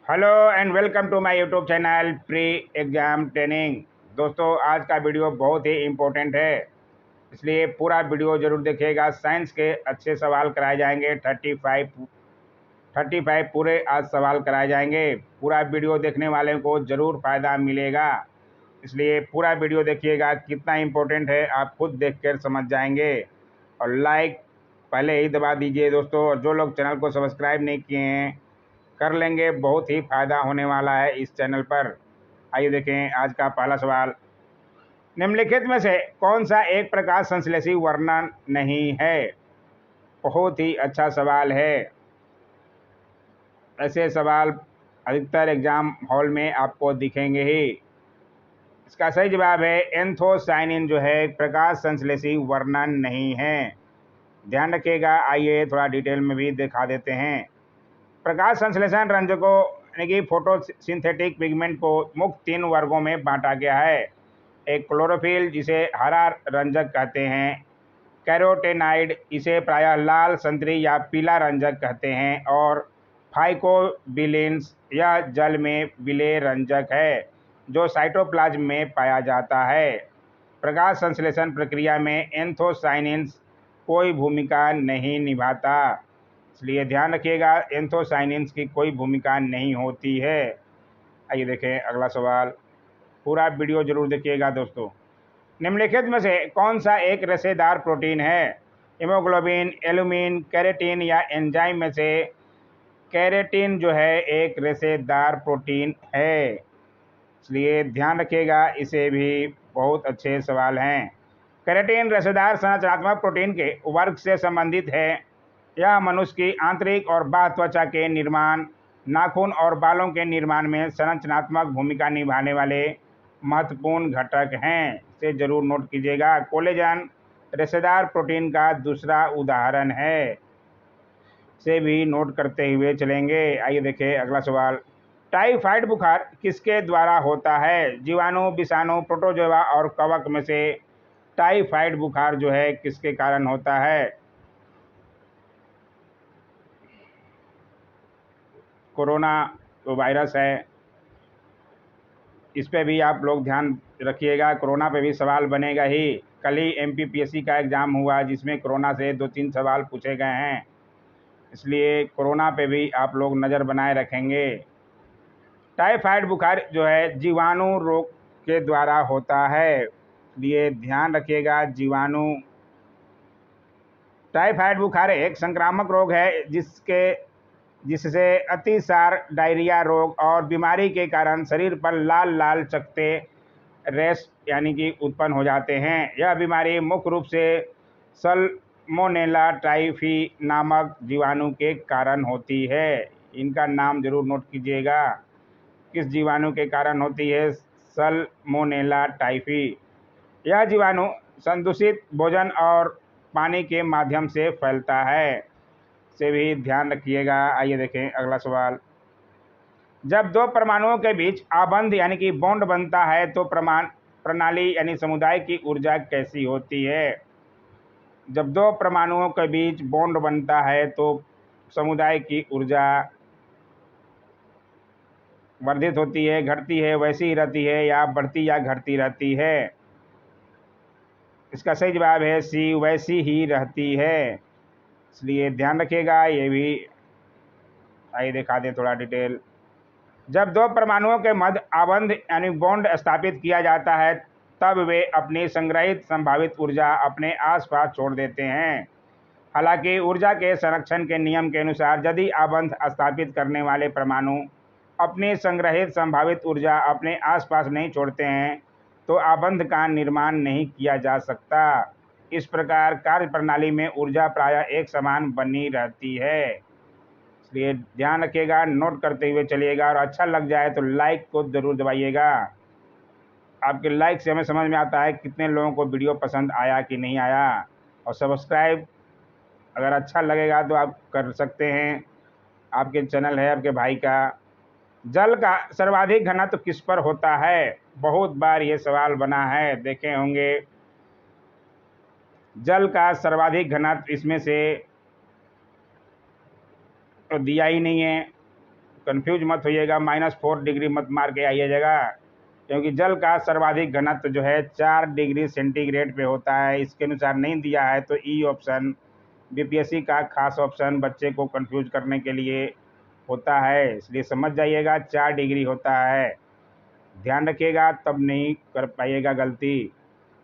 Hello and welcome to my YouTube channel pre exam training. दोस्तों, आज का video बहुत ही इम्पोर्टेंट है, इसलिए पूरा वीडियो ज़रूर देखिएगा। साइंस के अच्छे सवाल कराए जाएंगे। 35 पूरे आज सवाल कराए जाएंगे। पूरा वीडियो देखने वाले को ज़रूर फ़ायदा मिलेगा, इसलिए पूरा वीडियो देखिएगा। कितना इम्पोर्टेंट है आप खुद देख कर समझ जाएंगे। और लाइक पहले ही दबा दीजिए दोस्तों। और जो लोग चैनल को सब्सक्राइब नहीं किए हैं कर लेंगे, बहुत ही फ़ायदा होने वाला है इस चैनल पर। आइए देखें आज का पहला सवाल। निम्नलिखित में से कौन सा एक प्रकाश संश्लेषी वर्णन नहीं है? बहुत ही अच्छा सवाल है। ऐसे सवाल अधिकतर एग्जाम हॉल में आपको दिखेंगे ही। इसका सही जवाब है एंथोसाइनिन जो है प्रकाश संश्लेषी वर्णन नहीं है। ध्यान रखिएगा। आइए थोड़ा डिटेल में भी दिखा देते हैं। प्रकाश संश्लेषण रंजकों यानी कि फोटोसिंथेटिक पिगमेंट को मुख्य 3 वर्गों में बांटा गया है। एक क्लोरोफिल जिसे हरा रंजक कहते हैं, कैरोटेनाइड इसे प्रायः लाल, संतरी या पीला रंजक कहते हैं, और फाइकोबिलिन्स यह जल में विलेय रंजक है जो साइटोप्लाज्म में पाया जाता है। प्रकाश संश्लेषण प्रक्रिया में एंथोसाइनिन्स कोई भूमिका नहीं निभाता, इसलिए ध्यान रखिएगा एंथोसाइनिन्स की कोई भूमिका नहीं होती है। आइए देखें अगला सवाल। पूरा वीडियो जरूर देखिएगा दोस्तों। निम्नलिखित में से कौन सा एक रेशेदार प्रोटीन है? हीमोग्लोबिन, एल्यूमिन, केरेटिन या एंजाइम में से केरेटिन जो है एक रेशेदार प्रोटीन है, इसलिए ध्यान रखिएगा। इसे भी बहुत अच्छे सवाल हैं। केरेटिन रेशेदार संरचनात्मक प्रोटीन के वर्ग से संबंधित है। यह मनुष्य की आंतरिक और बाह्य त्वचा के निर्माण, नाखून और बालों के निर्माण में संरचनात्मक भूमिका निभाने वाले महत्वपूर्ण घटक हैं। इसे जरूर नोट कीजिएगा। कोलेजन रेशेदार प्रोटीन का दूसरा उदाहरण है। से भी नोट करते हुए चलेंगे। आइए देखें अगला सवाल। टाइफाइड बुखार किसके द्वारा होता है? जीवाणु, विषाणु, प्रोटोजोआ और कवक में से टाइफाइड बुखार जो है किसके कारण होता है? कोरोना तो वायरस है, इस पे भी आप लोग ध्यान रखिएगा। कोरोना पे भी सवाल बनेगा ही। कल ही एमपीपीएससी का एग्ज़ाम हुआ जिसमें कोरोना से 2-3 सवाल पूछे गए हैं, इसलिए कोरोना पे भी आप लोग नज़र बनाए रखेंगे। टाइफाइड बुखार जो है जीवाणु रोग के द्वारा होता है, इसलिए ध्यान रखिएगा। जीवाणु टाइफाइड बुखार एक संक्रामक रोग है जिससे अतिसार, डायरिया रोग और बीमारी के कारण शरीर पर लाल लाल चकत्ते, रैश यानी कि उत्पन्न हो जाते हैं। यह बीमारी मुख्य रूप से सल्मोनेला टाइफी नामक जीवाणु के कारण होती है। इनका नाम जरूर नोट कीजिएगा। किस जीवाणु के कारण होती है? Salmonella typhi. यह जीवाणु संदूषित भोजन और पानी के माध्यम से फैलता है, से भी ध्यान रखिएगा। आइए देखें अगला सवाल। जब दो परमाणुओं के बीच आबंध यानी कि बॉन्ड बनता है तो प्रणाली यानी समुदाय की ऊर्जा कैसी होती है? जब दो परमाणुओं के बीच बॉन्ड बनता है तो समुदाय की ऊर्जा वर्धित होती है, घटती है, वैसी ही रहती है, या बढ़ती या घटती रहती है? इसका सही जवाब है सी, वैसी ही रहती है, इसलिए ध्यान रखिएगा। ये भी आइए दिखा दें थोड़ा डिटेल। जब दो परमाणुओं के मध्य आबंध यानी बॉन्ड स्थापित किया जाता है तब वे अपनी संग्रहित संभावित ऊर्जा अपने आसपास छोड़ देते हैं। हालांकि ऊर्जा के संरक्षण के नियम के अनुसार यदि आबंध स्थापित करने वाले परमाणु अपनी संग्रहित संभावित ऊर्जा अपने आसपास नहीं छोड़ते हैं तो आबंध का निर्माण नहीं किया जा सकता। इस प्रकार कार्यप्रणाली में ऊर्जा प्रायः एक समान बनी रहती है, इसलिए ध्यान रखिएगा। नोट करते हुए चलिएगा। और अच्छा लग जाए तो लाइक को ज़रूर दबाइएगा। आपके लाइक से हमें समझ में आता है कितने लोगों को वीडियो पसंद आया कि नहीं आया। और सब्सक्राइब अगर अच्छा लगेगा तो आप कर सकते हैं, आपके चैनल है आपके भाई का। जल का सर्वाधिक घनत्व किस पर होता है? बहुत बार ये सवाल बना है, देखे होंगे। जल का सर्वाधिक घनत्व इसमें से तो दिया ही नहीं है। कंफ्यूज मत होइएगा, -4 डिग्री मत मार के आइएगा, क्योंकि जल का सर्वाधिक घनत्व जो है 4 डिग्री सेंटीग्रेड पे होता है। इसके अनुसार नहीं दिया है तो ई ऑप्शन बीपीएससी का खास ऑप्शन बच्चे को कंफ्यूज करने के लिए होता है, इसलिए समझ जाइएगा 4 डिग्री होता है। ध्यान रखिएगा, तब नहीं कर पाइएगा गलती।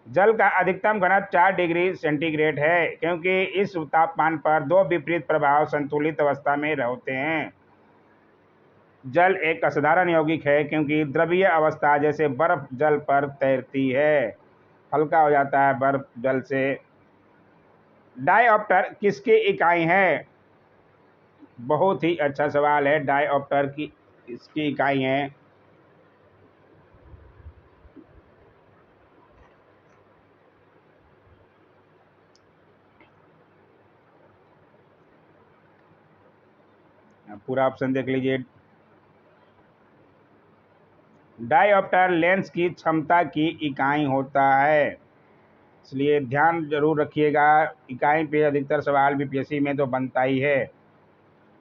जल का अधिकतम घनत्व 4 डिग्री सेंटीग्रेड है, क्योंकि इस तापमान पर दो विपरीत प्रभाव संतुलित अवस्था में होते हैं। जल एक असाधारण यौगिक है, क्योंकि द्रवीय अवस्था जैसे बर्फ जल पर तैरती है, हल्का हो जाता है बर्फ जल से। डायऑप्टर किसकी इकाई है? बहुत ही अच्छा सवाल है। डायऑप्टर की इसकी इकाई है पूरा ऑप्शन देख लीजिए। डायऑप्टर लेंस की क्षमता की इकाई होता है, इसलिए ध्यान जरूर रखिएगा। इकाई पे अधिकतर सवाल बीपीएससी में तो बनता ही है।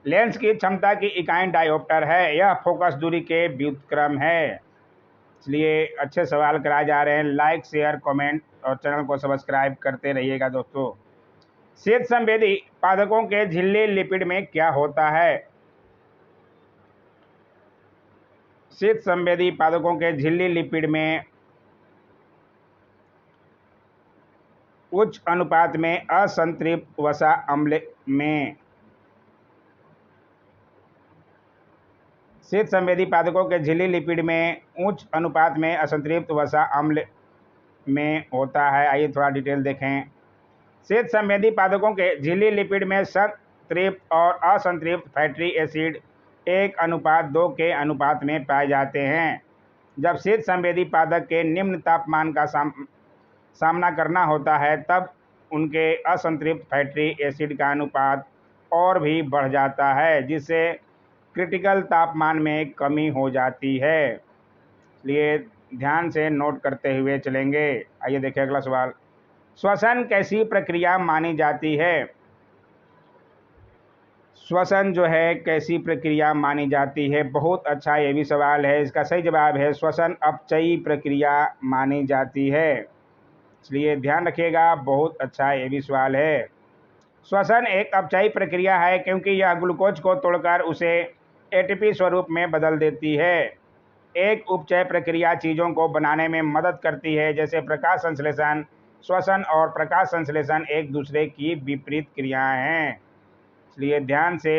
लेंस की क्षमता की इकाई डायऑप्टर है। यह फोकस दूरी के व्युत्क्रम है, इसलिए अच्छे सवाल कराए जा रहे हैं। लाइक, शेयर, कमेंट और चैनल को सब्सक्राइब करते रहिएगा दोस्तों। शीत संवेदी पादपों के झिल्ली लिपिड में क्या होता है? शीत संवेदी पादपों के झिल्ली लिपिड में उच्च अनुपात में असंतृप्त वसा अम्ल में शीत संवेदी पादपों के झिल्ली लिपिड में उच्च अनुपात में असंतृप्त वसा अम्ल में होता है। आइए थोड़ा डिटेल देखें। शीत संवेदी पादपों के झिल्ली लिपिड में संतृप्त और असंतृप्त फैटी एसिड 1:2 के अनुपात में पाए जाते हैं। जब शीत संवेदी पादप के निम्न तापमान का सामना करना होता है, तब उनके असंतृप्त फैटी एसिड का अनुपात और भी बढ़ जाता है, जिससे क्रिटिकल तापमान में कमी हो जाती है। इसलिए ध्यान से नोट करते हुए चलेंगे। आइए देखिए अगला सवाल। श्वसन कैसी प्रक्रिया मानी जाती है? श्वसन जो है कैसी प्रक्रिया मानी जाती है? बहुत अच्छा ये भी सवाल है। इसका सही जवाब है श्वसन अपचयी प्रक्रिया मानी जाती है, इसलिए ध्यान रखिएगा। बहुत अच्छा ये भी सवाल है। श्वसन एक अपचयी प्रक्रिया है, क्योंकि यह ग्लूकोज को तोड़कर उसे एटीपी स्वरूप में बदल देती है। एक उपचय प्रक्रिया चीज़ों को बनाने में मदद करती है, जैसे प्रकाश संश्लेषण। श्वसन और प्रकाश संश्लेषण एक दूसरे की विपरीत क्रियाएं हैं, इसलिए ध्यान से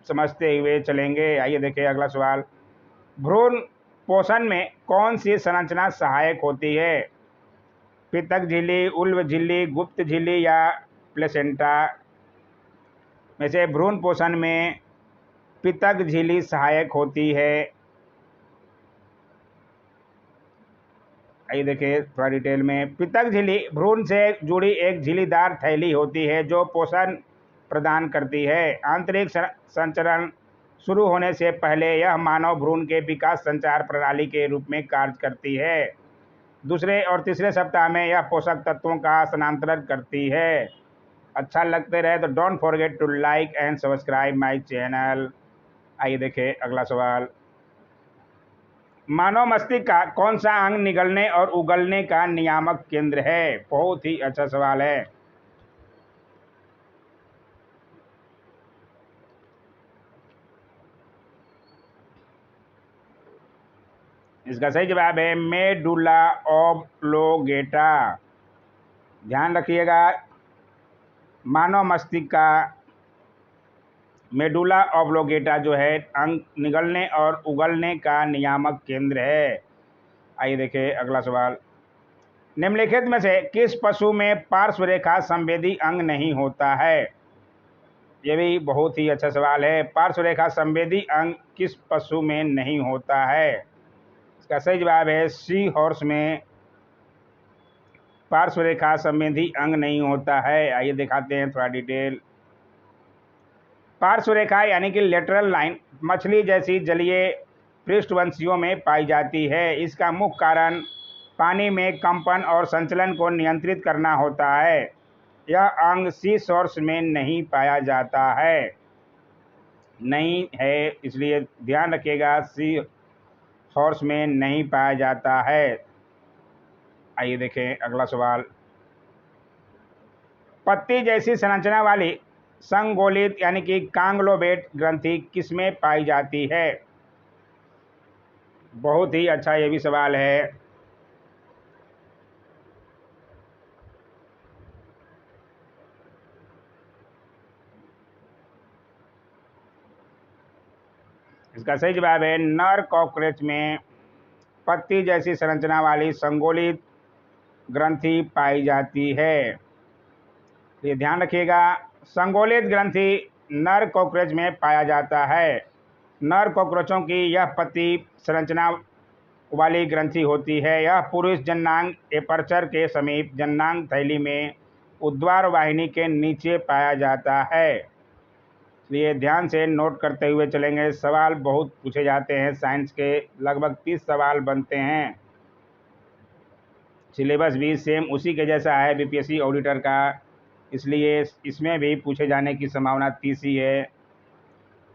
समझते हुए चलेंगे। आइए देखिए अगला सवाल। भ्रूण पोषण में कौन सी संरचना सहायक होती है? पितक झिल्ली, उल्व झिल्ली, गुप्त झिल्ली या प्लेसेंटा में से भ्रूण पोषण में पितक झिल्ली सहायक होती है। आइए देखिए थोड़ा डिटेल में। पितक झिल्ली भ्रूण से जुड़ी एक झिल्लीदार थैली होती है, जो पोषण प्रदान करती है। आंतरिक संचरण शुरू होने से पहले यह मानव भ्रूण के विकास संचार प्रणाली के रूप में कार्य करती है। दूसरे और तीसरे सप्ताह में यह पोषक तत्वों का स्थानांतरण करती है। अच्छा लगते रहे तो don't forget to like and subscribe my channel. आइए देखें अगला सवाल। मानव मस्तिष्क का कौन सा अंग निगलने और उगलने का नियामक केंद्र है? बहुत ही अच्छा सवाल है। इसका सही जवाब है मेडुला ऑब्लोगेटा। ध्यान रखिएगा, मानव मस्तिष्क का मेडुला ऑब्लोगेटा जो है अंग निगलने और उगलने का नियामक केंद्र है। आइए देखें अगला सवाल। निम्नलिखित में से किस पशु में पार्श्व रेखा संवेदी अंग नहीं होता है? यह भी बहुत ही अच्छा सवाल है। पार्श्व रेखा संवेदी अंग किस पशु में नहीं होता है? इसका सही जवाब है सी हॉर्स में पार्श्व रेखा संवेदी अंग नहीं होता है। आइए दिखाते हैं थोड़ा डिटेल। पार्श्व रेखा यानी कि लेटरल लाइन मछली जैसी जलीय पृष्ठवंशियों में पाई जाती है। इसका मुख्य कारण पानी में कंपन और संचलन को नियंत्रित करना होता है। यह अंग सी सोर्स में नहीं पाया जाता है। नहीं है, इसलिए ध्यान रखिएगा सी हॉर्स में नहीं पाया जाता है। आइए देखें अगला सवाल। पत्ती जैसी संरचना वाली संगोलित यानी कि कांगलोबेट ग्रंथि किसमें पाई जाती है? बहुत ही अच्छा ये भी सवाल है। इसका सही जवाब है नर कॉकरोच में पत्ती जैसी संरचना वाली संगोलित ग्रंथि पाई जाती है। ये ध्यान रखिएगा, संगोलित ग्रंथि नर कॉकरोच में पाया जाता है। नर कॉकरोचों की यह पत्ती संरचना वाली ग्रंथि होती है। यह पुरुष जननांग एपर्चर के समीप जननांग थैली में उद्वार वाहिनी के नीचे पाया जाता है। इसलिए ध्यान से नोट करते हुए चलेंगे। सवाल बहुत पूछे जाते हैं, साइंस के लगभग 30 सवाल बनते हैं। सिलेबस भी सेम उसी के जैसा है बीपीएससी ऑडिटर का, इसलिए इसमें भी पूछे जाने की संभावना 30 ही है।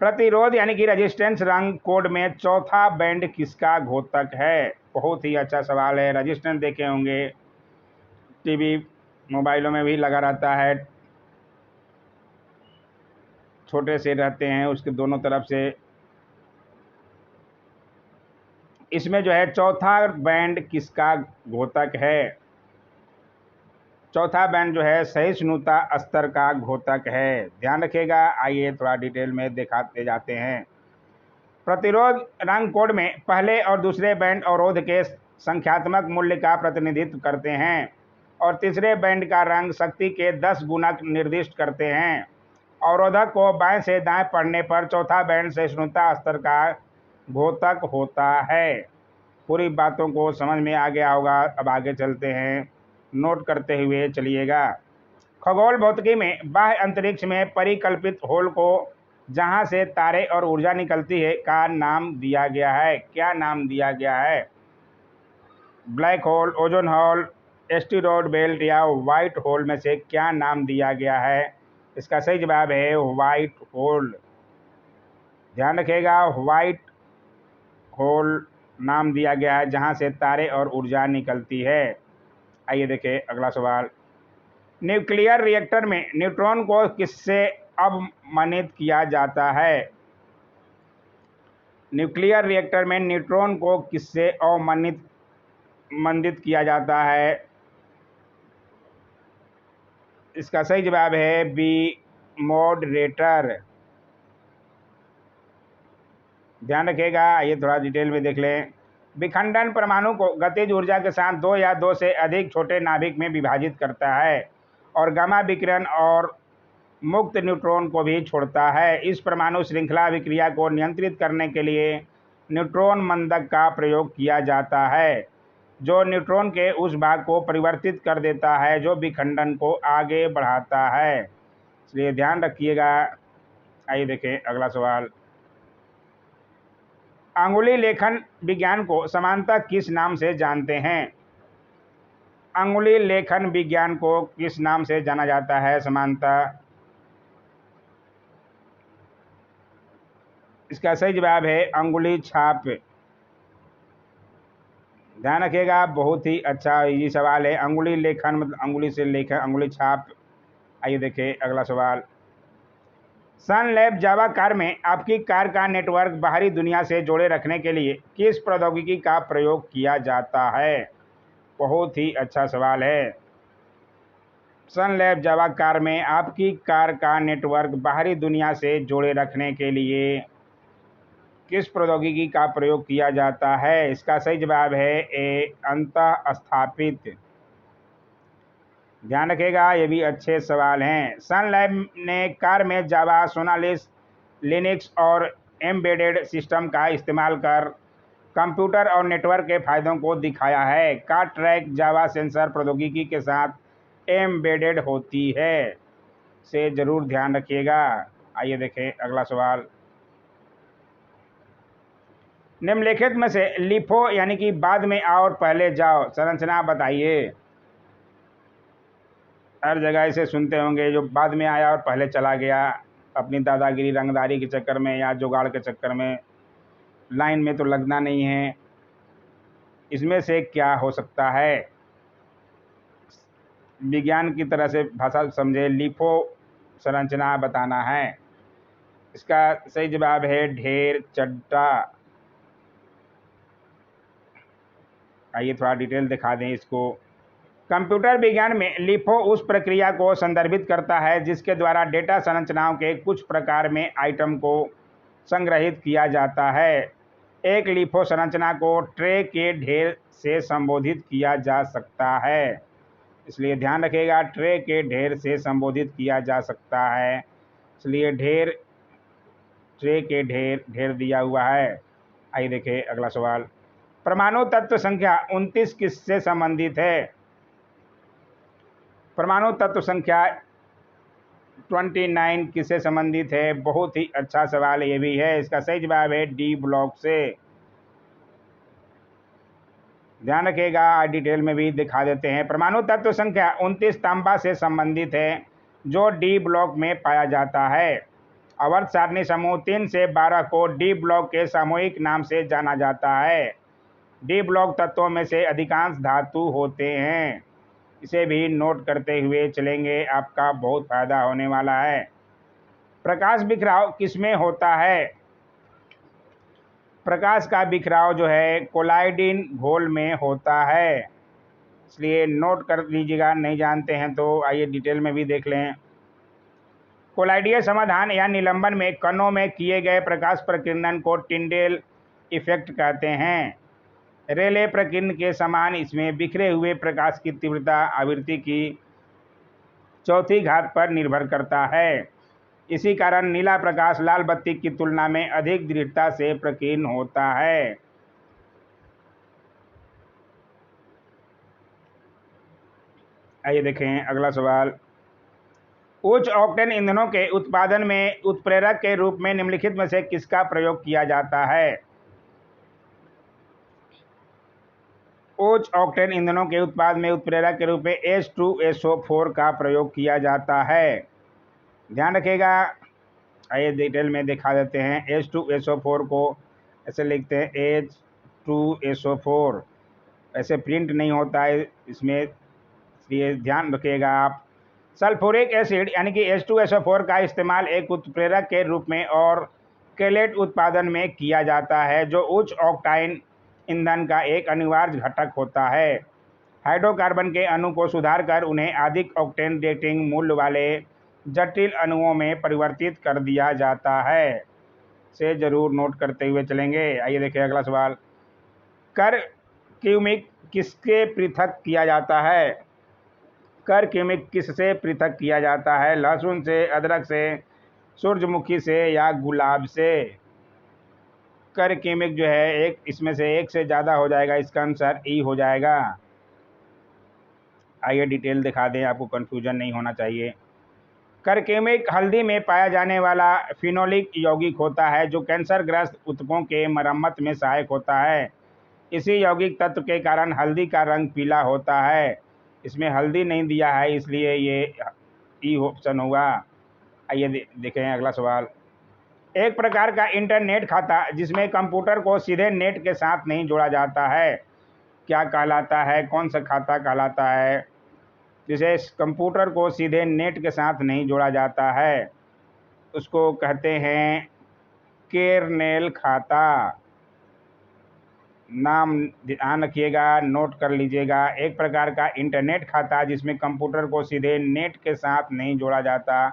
प्रतिरोध यानी कि रेजिस्टेंस रंग कोड में चौथा बैंड किसका घोतक है? बहुत ही अच्छा सवाल है। रेजिस्टेंस देखे होंगे, टीवी मोबाइलों में भी लगा रहता है, छोटे से रहते हैं उसके दोनों तरफ से। इसमें जो है चौथा बैंड किसका घोतक है? चौथा बैंड जो है सहिष्णुता स्तर का घोतक है। ध्यान रखिएगा। आइए थोड़ा डिटेल में दिखाते जाते हैं। प्रतिरोध रंग कोड में पहले और दूसरे बैंड अवरोध के संख्यात्मक मूल्य का प्रतिनिधित्व करते हैं और तीसरे बैंड का रंग शक्ति के 10 गुणक निर्दिष्ट करते हैं। अवरोधक को बाएं से दाएं पढ़ने पर चौथा बैंड सहिष्णुता स्तर का घोतक होता है। पूरी बातों को समझ में आ गया होगा। अब आगे चलते हैं, नोट करते हुए चलिएगा। खगोल भौतिकी में बाह्य अंतरिक्ष में परिकल्पित होल को जहां से तारे और ऊर्जा निकलती है का नाम दिया गया है? क्या नाम दिया गया है? Black hole, ozone hole, asteroid belt या व्हाइट होल में से क्या नाम दिया गया है? इसका सही जवाब है व्हाइट होल। ध्यान रखिएगा, व्हाइट होल नाम दिया गया है जहां से तारे और ऊर्जा निकलती है। आइए देखें अगला सवाल। न्यूक्लियर रिएक्टर में न्यूट्रॉन को किससे अवमंदित किया जाता है? न्यूक्लियर रिएक्टर में न्यूट्रॉन को किससे अवमंदित किया जाता है? इसका सही जवाब है बी, मॉडरेटर। ध्यान रखिएगा। आइए थोड़ा डिटेल में देख लें। विखंडन परमाणु को गतिज ऊर्जा के साथ 2 या 2 से अधिक छोटे नाभिक में विभाजित करता है और गामा विकिरण और मुक्त न्यूट्रॉन को भी छोड़ता है। इस परमाणु श्रृंखला अभिक्रिया को नियंत्रित करने के लिए न्यूट्रॉन मंदक का प्रयोग किया जाता है, जो न्यूट्रॉन के उस भाग को परिवर्तित कर देता है जो विखंडन को आगे बढ़ाता है। इसलिए ध्यान रखिएगा। आइए देखें अगला सवाल। अंगुली लेखन विज्ञान को समानतः किस नाम से जानते हैं? अंगुली लेखन विज्ञान को किस नाम से जाना जाता है समानतः? इसका सही जवाब है अंगुली छाप। ध्यान रखिएगा, बहुत ही अच्छा ये सवाल है। अंगुली लेखन मतलब अंगुली से लेखन, अंगुली छाप। आइए देखें अगला सवाल। सन लैब जावा कार में आपकी कार का नेटवर्क बाहरी दुनिया से जोड़े रखने के लिए किस प्रौद्योगिकी का प्रयोग किया जाता है? बहुत ही अच्छा सवाल है। सन लैब जावा कार में आपकी कार का नेटवर्क बाहरी दुनिया से जोड़े रखने के लिए किस प्रौद्योगिकी का प्रयोग किया जाता है? इसका सही जवाब है ए, अंतः स्थापित। ध्यान रखिएगा, ये भी अच्छे सवाल हैं। सन लैब ने कार में जावा, सोनालिस, लिनक्स और एम्बेडेड सिस्टम का इस्तेमाल कर कंप्यूटर और नेटवर्क के फायदों को दिखाया है। कार ट्रैक जावा सेंसर प्रौद्योगिकी के साथ एम्बेडेड होती है, से जरूर ध्यान रखिएगा। आइए देखें अगला सवाल। निम्नलिखित में से लिफो यानी कि बाद में आओ और पहले जाओ संरचना बताइए। हर जगह इसे सुनते होंगे, जो बाद में आया और पहले चला गया। अपनी दादागिरी रंगदारी के चक्कर में या जुगाड़ के चक्कर में लाइन में तो लगना नहीं है। इसमें से क्या हो सकता है? विज्ञान की तरह से भाषा समझे, लिफो संरचना बताना है। इसका सही जवाब है ढेर चड्डा। आइए थोड़ा डिटेल दिखा दें इसको। कंप्यूटर विज्ञान में लिफो उस प्रक्रिया को संदर्भित करता है जिसके द्वारा डेटा संरचनाओं के कुछ प्रकार में आइटम को संग्रहित किया जाता है। एक लिफो संरचना को ट्रे के ढेर से संबोधित किया जा सकता है। इसलिए ध्यान रखिएगा, ट्रे के ढेर से संबोधित किया जा सकता है। इसलिए ढेर, ट्रे के ढेर दिया हुआ है। आइए देखें अगला सवाल। परमाणु तत्व संख्या 29 किससे संबंधित है? परमाणु तत्व संख्या 29 किससे संबंधित है? बहुत ही अच्छा सवाल ये भी है। इसका सही जवाब है डी ब्लॉक से। ध्यान रखिएगा, डिटेल में भी दिखा देते हैं। परमाणु तत्व संख्या 29 तांबा से संबंधित है जो डी ब्लॉक में पाया जाता है। आवर्त सारणी समूह 3 से 12 को डी ब्लॉक के सामूहिक नाम से जाना जाता है। डी ब्लॉक तत्वों में से अधिकांश धातु होते हैं। इसे भी नोट करते हुए चलेंगे, आपका बहुत फायदा होने वाला है। प्रकाश बिखराव किसमें होता है? प्रकाश का बिखराव जो है कोलाइडिन घोल में होता है। इसलिए नोट कर लीजिएगा, नहीं जानते हैं तो आइए डिटेल में भी देख लें। कोलाइडीय समाधान या निलंबन में कणों में किए गए प्रकाश प्रकीर्णन को टिंडेल इफेक्ट कहते हैं। रेले प्रकीर्णन के समान इसमें बिखरे हुए प्रकाश की तीव्रता आवृत्ति की चौथी घात पर निर्भर करता है। इसी कारण नीला प्रकाश लाल बत्ती की तुलना में अधिक दृढ़ता से प्रकीर्ण होता है। आइए देखें अगला सवाल। उच्च ऑक्टेन ईंधनों के उत्पादन में उत्प्रेरक के रूप में निम्नलिखित में से किसका प्रयोग किया जाता है? उच्च ऑक्टेन ईंधनों के उत्पाद में उत्प्रेरक के रूप में H2SO4 का प्रयोग किया जाता है। ध्यान रखिएगा, आइए डिटेल में दिखा देते हैं। H2SO4 को ऐसे लिखते हैं H2SO4, ऐसे प्रिंट नहीं होता है इसमें, इसलिए ध्यान रखिएगा आप। सल्फ्यूरिक एसिड यानी कि H2SO4 का इस्तेमाल एक उत्प्रेरक के रूप में और केलेट उत्पादन में किया जाता है जो उच्च ऑक्टाइन ईंधन का एक अनिवार्य घटक होता है। हाइड्रोकार्बन के अणु को सुधार कर उन्हें अधिक ऑक्टेन रेटिंग मूल्य वाले जटिल अणुओं में परिवर्तित कर दिया जाता है। से जरूर नोट करते हुए चलेंगे। आइए देखिए अगला सवाल। कर क्यूमिक किसके पृथक किया जाता है? कर क्यूमिक किससे पृथक किया जाता है? लहसुन से, अदरक से, सूरजमुखी से या गुलाब से? कर क्यूमिक जो है एक, इसमें से एक से ज़्यादा हो जाएगा, इसका आंसर ई हो जाएगा। आइए डिटेल दिखा दें, आपको कन्फ्यूजन नहीं होना चाहिए। करकेमिक हल्दी में पाया जाने वाला फिनोलिक यौगिक होता है जो कैंसरग्रस्त ऊतकों के मरम्मत में सहायक होता है। इसी यौगिक तत्व के कारण हल्दी का रंग पीला होता है। इसमें हल्दी नहीं दिया है, इसलिए ये ई ऑप्शन होगा। आइए देखें अगला सवाल। एक प्रकार का इंटरनेट खाता जिसमें कंप्यूटर को सीधे नेट के साथ नहीं जोड़ा जाता है क्या कहलाता है? कौन सा खाता कहलाता है जिसे कंप्यूटर को सीधे नेट के साथ नहीं जोड़ा जाता है? उसको कहते हैं केरनेल खाता। नाम ध्यान रखिएगा, नोट कर लीजिएगा। एक प्रकार का इंटरनेट खाता जिसमें कंप्यूटर को सीधे नेट के साथ नहीं जोड़ा जाता,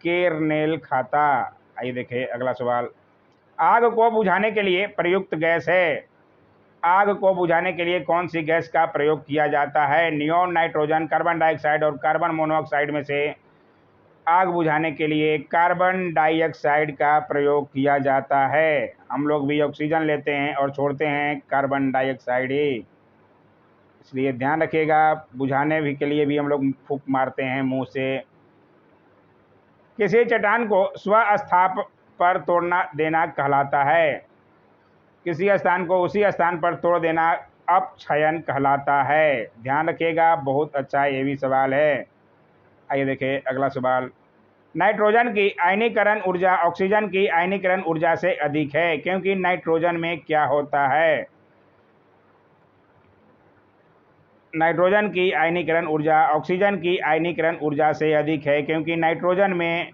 केरनेल खाता। आइए देखें अगला सवाल। आग को बुझाने के लिए प्रयुक्त गैस है। आग को बुझाने के लिए कौन सी गैस का प्रयोग किया जाता है? नियोन, नाइट्रोजन, कार्बन डाइऑक्साइड और कार्बन मोनोऑक्साइड में से आग बुझाने के लिए कार्बन डाइऑक्साइड का प्रयोग किया जाता है। हम लोग भी ऑक्सीजन लेते हैं और छोड़ते हैं कार्बन डाइऑक्साइड ही, इसलिए ध्यान रखिएगा। बुझाने भी के लिए भी हम लोग फूंक मारते हैं मुंह से। किसी चट्टान को स्वस्थाप पर तोड़ना देना कहलाता है। किसी स्थान को उसी स्थान पर तोड़ देना अपक्षयन कहलाता है। ध्यान रखिएगा, बहुत अच्छा ये भी सवाल है। आइए देखें अगला सवाल। नाइट्रोजन की आयनीकरण ऊर्जा ऑक्सीजन की आयनीकरण ऊर्जा से अधिक है, क्योंकि नाइट्रोजन में क्या होता है? नाइट्रोजन की आयनीकरण ऊर्जा ऑक्सीजन की आयनीकरण ऊर्जा से अधिक है, क्योंकि नाइट्रोजन में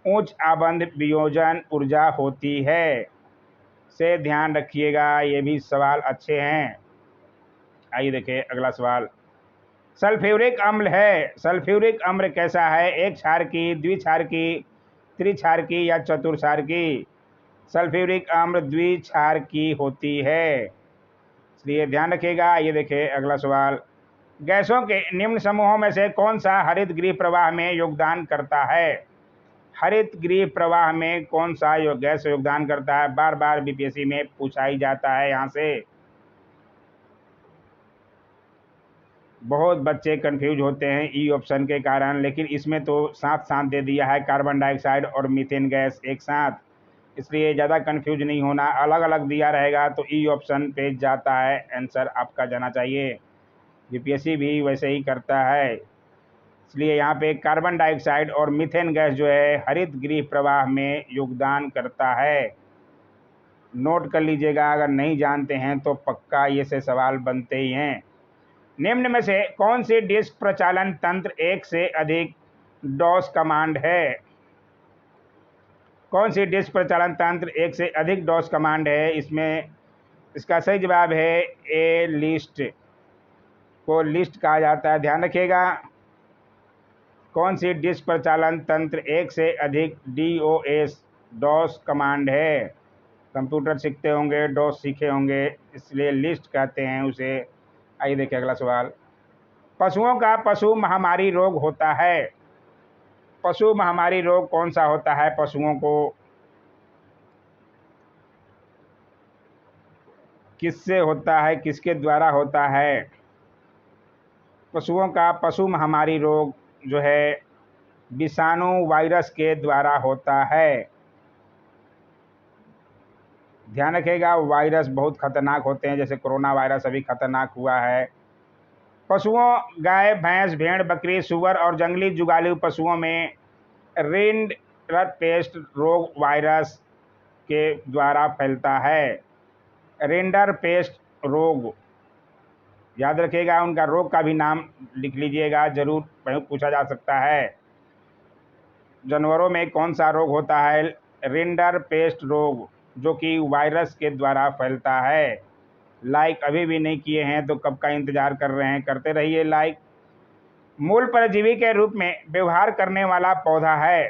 उच्च आबंध वियोजन ऊर्जा होती है। से ध्यान रखिएगा, ये भी सवाल अच्छे हैं। आइए देखिए अगला सवाल। सल्फ्यूरिक अम्ल है। सल्फ्यूरिक अम्ल कैसा है? एक क्षारकी, द्विक्षारकी, त्रिक्षारकी या चतुर्क्षारकी? सल्फ्यूरिक अम्ल द्विक्षारकी होती है, इसलिए ध्यान रखिएगा। ये देखिए अगला सवाल। गैसों के निम्न समूहों में से कौन सा हरित गृह प्रवाह में योगदान करता है? हरित गृह प्रवाह में कौन सा गैस योगदान करता है? बार बार बीपीएससी में पूछा ही जाता है। यहाँ से बहुत बच्चे कंफ्यूज होते हैं ई ऑप्शन के कारण, लेकिन इसमें तो साथ साथ दे दिया है कार्बन डाइऑक्साइड और मीथेन गैस एक साथ, इसलिए ज़्यादा कंफ्यूज नहीं होना। अलग अलग दिया रहेगा तो ई ऑप्शन पे जाता है, आंसर आपका जाना चाहिए। बीपीएससी भी वैसे ही करता है, इसलिए यहाँ पे कार्बन डाइऑक्साइड और मीथेन गैस जो है हरित गृह प्रवाह में योगदान करता है। नोट कर लीजिएगा, अगर नहीं जानते हैं तो पक्का ये से सवाल बनते ही हैं। निम्न में से कौन सी डिस्क प्रचालन तंत्र एक से अधिक डॉस कमांड है? कौन सी डिस्क प्रचालन तंत्र एक से अधिक डॉस कमांड है? इसमें इसका सही जवाब है ए लिस्ट, को लिस्ट कहा जाता है। ध्यान रखिएगा, कौन सी डिस्क प्रचालन तंत्र एक से अधिक डीओएस डॉस कमांड है? कंप्यूटर सीखते होंगे, डॉस सीखे होंगे, इसलिए लिस्ट कहते हैं उसे। आइए देखिए अगला सवाल। पशुओं का पशु महामारी रोग होता है। पशु महामारी रोग कौन सा होता है? पशुओं को किससे होता है, किसके द्वारा होता है? पशुओं का पशु महामारी रोग जो है विषाणु वायरस के द्वारा होता है। ध्यान रखिएगा, वायरस बहुत खतरनाक होते हैं, जैसे कोरोना वायरस अभी खतरनाक हुआ है। पशुओं गाय, भैंस, भेड़, बकरी, सुअर और जंगली जुगाली पशुओं में रिंडरपेस्ट रोग वायरस के द्वारा फैलता है। रिंडरपेस्ट रोग याद रखिएगा, उनका रोग का भी नाम लिख लीजिएगा, जरूर पूछा जा सकता है। जानवरों में कौन सा रोग होता है? रिंडरपेस्ट रोग, जो कि वायरस के द्वारा फैलता है। लाइक अभी भी नहीं किए हैं तो कब का इंतजार कर रहे हैं? करते रहिए लाइक। मूल परजीवी के रूप में व्यवहार करने वाला पौधा है।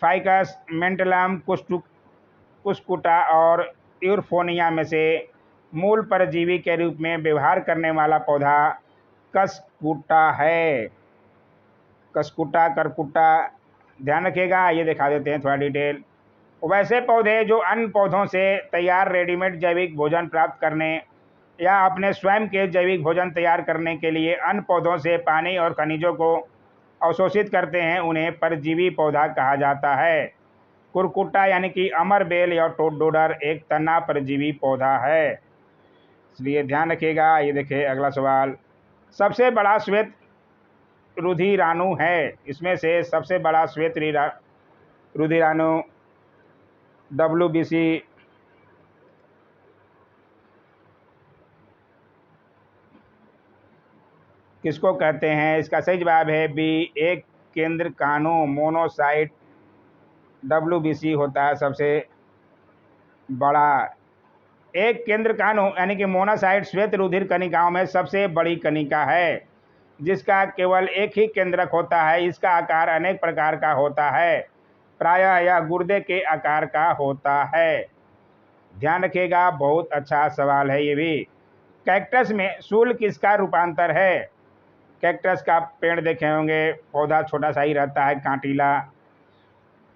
फाइकस, मेंटलम, कुस्कुटा और यूरफोनिया में से मूल परजीवी के रूप में व्यवहार करने वाला पौधा कस्कुटा है। कस्कुटा, करकुटा, ध्यान रखिएगा। ये दिखा देते हैं थोड़ा डिटेल। वैसे पौधे जो अन्य पौधों से तैयार रेडीमेड जैविक भोजन प्राप्त करने या अपने स्वयं के जैविक भोजन तैयार करने के लिए अन्य पौधों से पानी और खनिजों को अवशोषित करते हैं, उन्हें परजीवी पौधा कहा जाता है। कुरकुटा यानी कि अमर बेल या डोडर एक तना परजीवी पौधा है, इसलिए ध्यान रखिएगा। ये देखिए अगला सवाल। सबसे बड़ा श्वेत रुधिराणु है। इसमें से सबसे बड़ा श्वेत रुधिराणु WBC किसको कहते हैं? इसका सही जवाब है बी, एक केंद्र काणु मोनोसाइट WBC होता है सबसे बड़ा। एक केंद्र काणु यानी कि मोनोसाइट श्वेत रुधिर कणिकाओं में सबसे बड़ी कणिका है, जिसका केवल एक ही केंद्रक होता है। इसका आकार अनेक प्रकार का होता है, प्रायः यह गुर्दे के आकार का होता है। ध्यान रखिएगा, बहुत अच्छा सवाल है ये भी। कैक्टस में सूल किसका रूपांतर है? कैक्टस का पेड़ देखे होंगे, पौधा छोटा सा ही रहता है, कांटीला,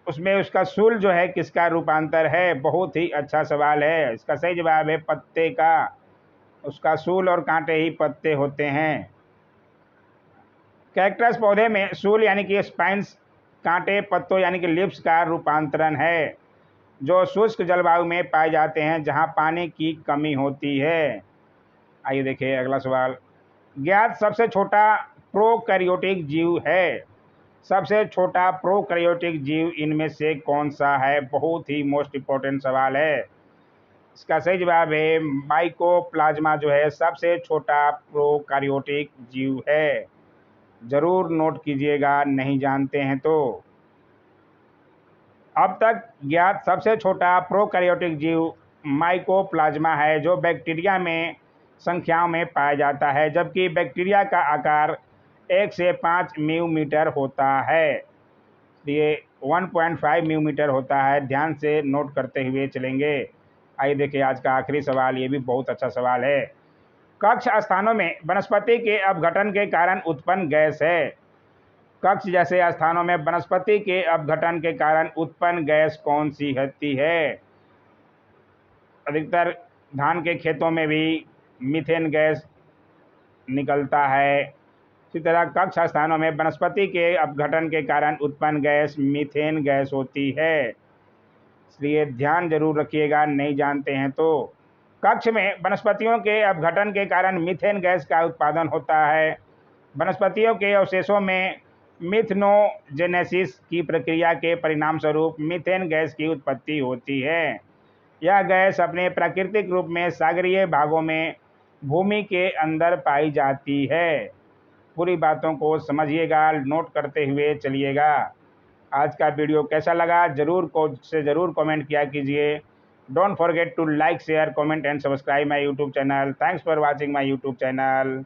उसमें उसका सूल जो है किसका रूपांतर है? बहुत ही अच्छा सवाल है। इसका सही जवाब है पत्ते का। उसका सूल और कांटे ही पत्ते होते हैं। कैक्टस पौधे में सूल यानी कि स्पाइन्स, कांटे पत्तों यानी कि लिप्स का रूपांतरण है, जो शुष्क जलवायु में पाए जाते हैं जहां पानी की कमी होती है। आइए देखिए अगला सवाल। ज्ञात सबसे छोटा प्रोकैरियोटिक जीव है। सबसे छोटा प्रोकैरियोटिक जीव इनमें से कौन सा है? बहुत ही मोस्ट इम्पोर्टेंट सवाल है। इसका सही जवाब है माइकोप्लाज्मा जो है सबसे छोटा प्रोकैरियोटिक जीव है। जरूर नोट कीजिएगा, नहीं जानते हैं तो। अब तक ज्ञात सबसे छोटा प्रोकैरियोटिक जीव माइकोप्लाज्मा है, जो बैक्टीरिया में संख्याओं में पाया जाता है, जबकि बैक्टीरिया का आकार 1 से 5 मिलीमीटर होता है। ये 1.5 मिलीमीटर होता है। ध्यान से नोट करते हुए चलेंगे। आइए देखिए आज का आखिरी सवाल, ये भी बहुत अच्छा सवाल है। कक्ष स्थानों में वनस्पति के अपघटन के कारण उत्पन्न गैस है। कक्ष जैसे स्थानों में वनस्पति के अपघटन के कारण उत्पन्न गैस कौन सी होती है? अधिकतर धान के खेतों में भी मीथेन गैस निकलता है। इसी तरह कक्ष स्थानों में वनस्पति के अपघटन के कारण उत्पन्न गैस मीथेन गैस होती है। इसलिए ध्यान जरूर रखिएगा, नहीं जानते हैं तो। कक्ष में वनस्पतियों के अपघटन के कारण मीथेन गैस का उत्पादन होता है। वनस्पतियों के अवशेषों में मिथनोजेनेसिस की प्रक्रिया के परिणाम स्वरूप मीथेन गैस की उत्पत्ति होती है। यह गैस अपने प्राकृतिक रूप में सागरीय भागों में भूमि के अंदर पाई जाती है। पूरी बातों को समझिएगा, नोट करते हुए चलिएगा। आज का वीडियो कैसा लगा जरूर कमेंट किया कीजिए। Don't forget to like, share, comment and subscribe my YouTube channel. Thanks for watching my YouTube channel.